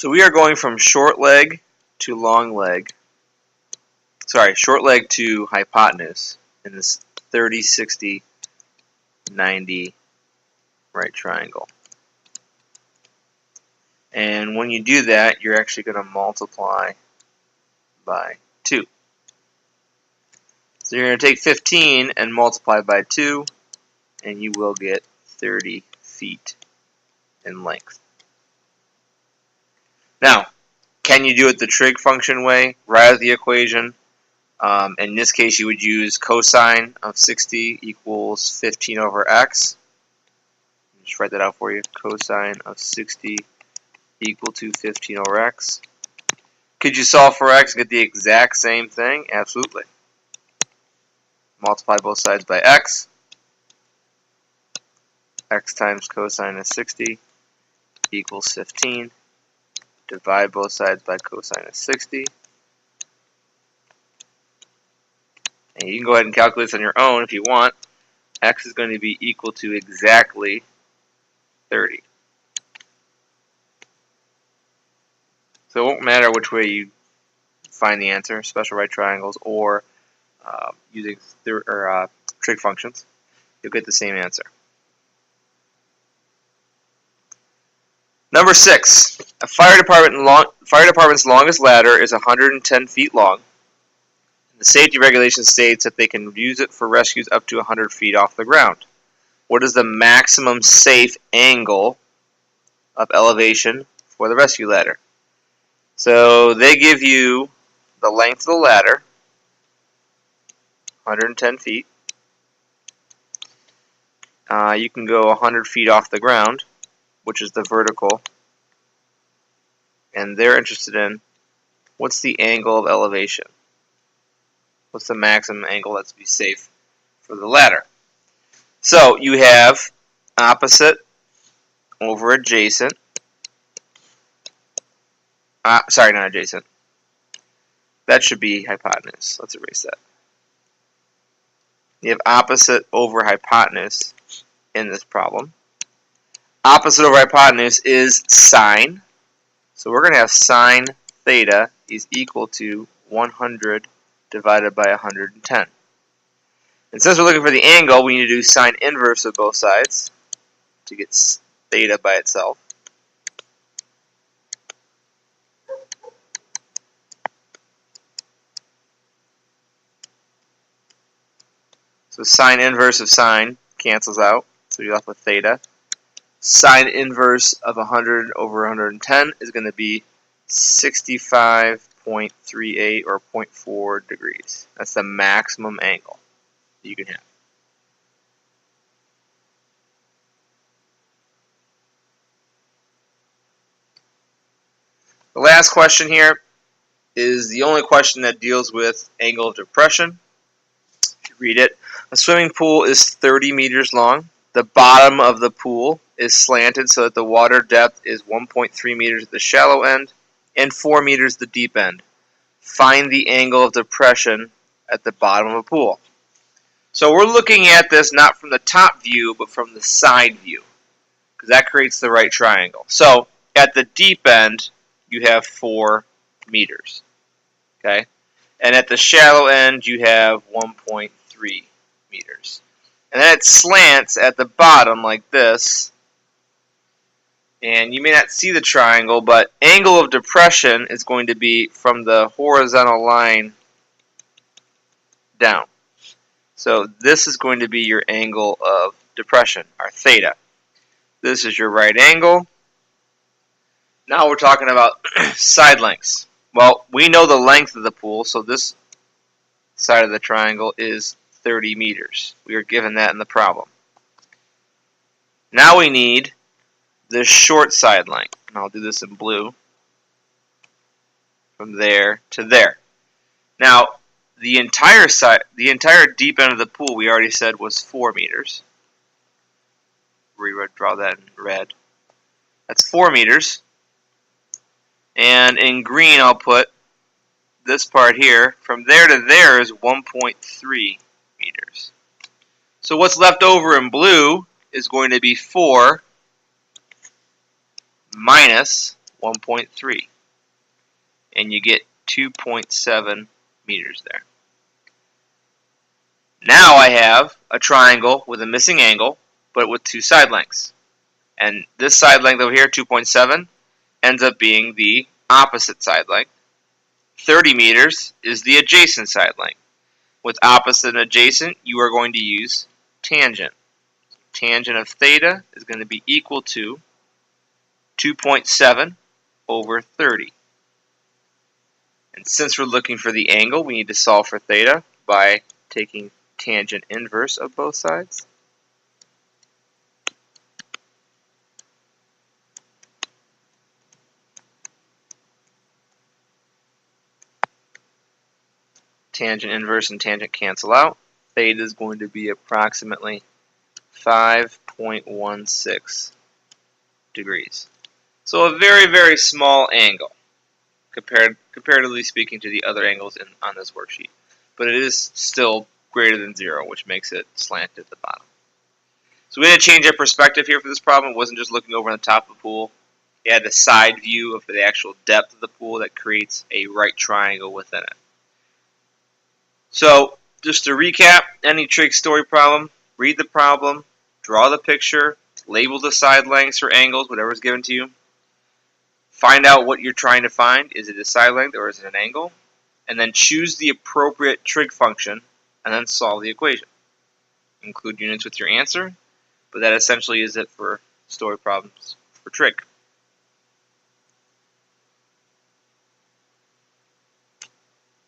So we are going from short leg to long leg. Sorry, short leg to hypotenuse in this 30, 60, 90 right triangle. And when you do that, you're actually going to multiply by 2. So you're going to take 15 and multiply by 2, and you will get 30 feet in length. Now, can you do it the trig function way? Write out the equation. In this case, you would use cosine of 60 equals 15 over x. Just write that out for you. Cosine of 60 equal to 15 over x. Could you solve for x and get the exact same thing? Absolutely. Multiply both sides by x. X times cosine of 60 equals 15. Divide both sides by cosine of 60. And you can go ahead and calculate this on your own if you want. X is going to be equal to exactly 30. So it won't matter which way you find the answer, special right triangles or using trig functions, you'll get the same answer. Number 6, a fire department's longest ladder is 110 feet long. The safety regulation states that they can use it for rescues up to 100 feet off the ground. What is the maximum safe angle of elevation for the rescue ladder? So they give you the length of the ladder, 110 feet. You can go 100 feet off the ground, which is the vertical. And they're interested in what's the angle of elevation? What's the maximum angle that's be safe for the ladder? So you have opposite over adjacent. Sorry, not adjacent. That should be hypotenuse. Let's erase that. You have opposite over hypotenuse in this problem. Opposite over hypotenuse is sine. So we're going to have sine theta is equal to 100 divided by 110. And since we're looking for the angle, we need to do sine inverse of both sides to get theta by itself. So sine inverse of sine cancels out, so you're left with theta. Sine inverse of 100 over 110 is going to be 65.38 or 0.4 degrees. That's the maximum angle that you can have. The last question here is the only question that deals with angle of depression. If you read it, a swimming pool is 30 meters long. The bottom of the pool is slanted so that the water depth is 1.3 meters at the shallow end and 4 meters at the deep end. Find the angle of depression at the bottom of the pool. So we're looking at this not from the top view, but from the side view, because that creates the right triangle. So at the deep end, you have 4 meters. Okay? And at the shallow end, you have 1.3 meters. And then it slants at the bottom like this. And you may not see the triangle, but angle of depression is going to be from the horizontal line down. So this is going to be your angle of depression, or theta. This is your right angle. Now we're talking about side lengths. Well, we know the length of the pool, so this side of the triangle is 30 meters. We are given that in the problem. Now we need the short side length. And I'll do this in blue. From there to there. Now, the entire deep end of the pool we already said was 4 meters. Draw that in red. That's 4 meters. And in green I'll put this part here. From there to there is 1.3 meters. So what's left over in blue is going to be 4 minus 1.3. And you get 2.7 meters there. Now I have a triangle with a missing angle, but with two side lengths. And this side length over here, 2.7, ends up being the opposite side length. 30 meters is the adjacent side length. With opposite and adjacent, you are going to use tangent. Tangent of theta is going to be equal to 2.7 over 30. And since we're looking for the angle, we need to solve for theta by taking tangent inverse of both sides. Tangent inverse and tangent cancel out. Theta is going to be approximately 5.16 degrees. So a very, very small angle, comparatively speaking to the other angles on this worksheet. But it is still greater than 0, which makes it slanted at the bottom. So we had to change our perspective here for this problem. It wasn't just looking over on the top of the pool. You had a side view of the actual depth of the pool that creates a right triangle within it. So just to recap, any trig story problem, read the problem, draw the picture, label the side lengths or angles, whatever is given to you. Find out what you're trying to find. Is it a side length or is it an angle? And then choose the appropriate trig function and then solve the equation. Include units with your answer, but that essentially is it for story problems for trig.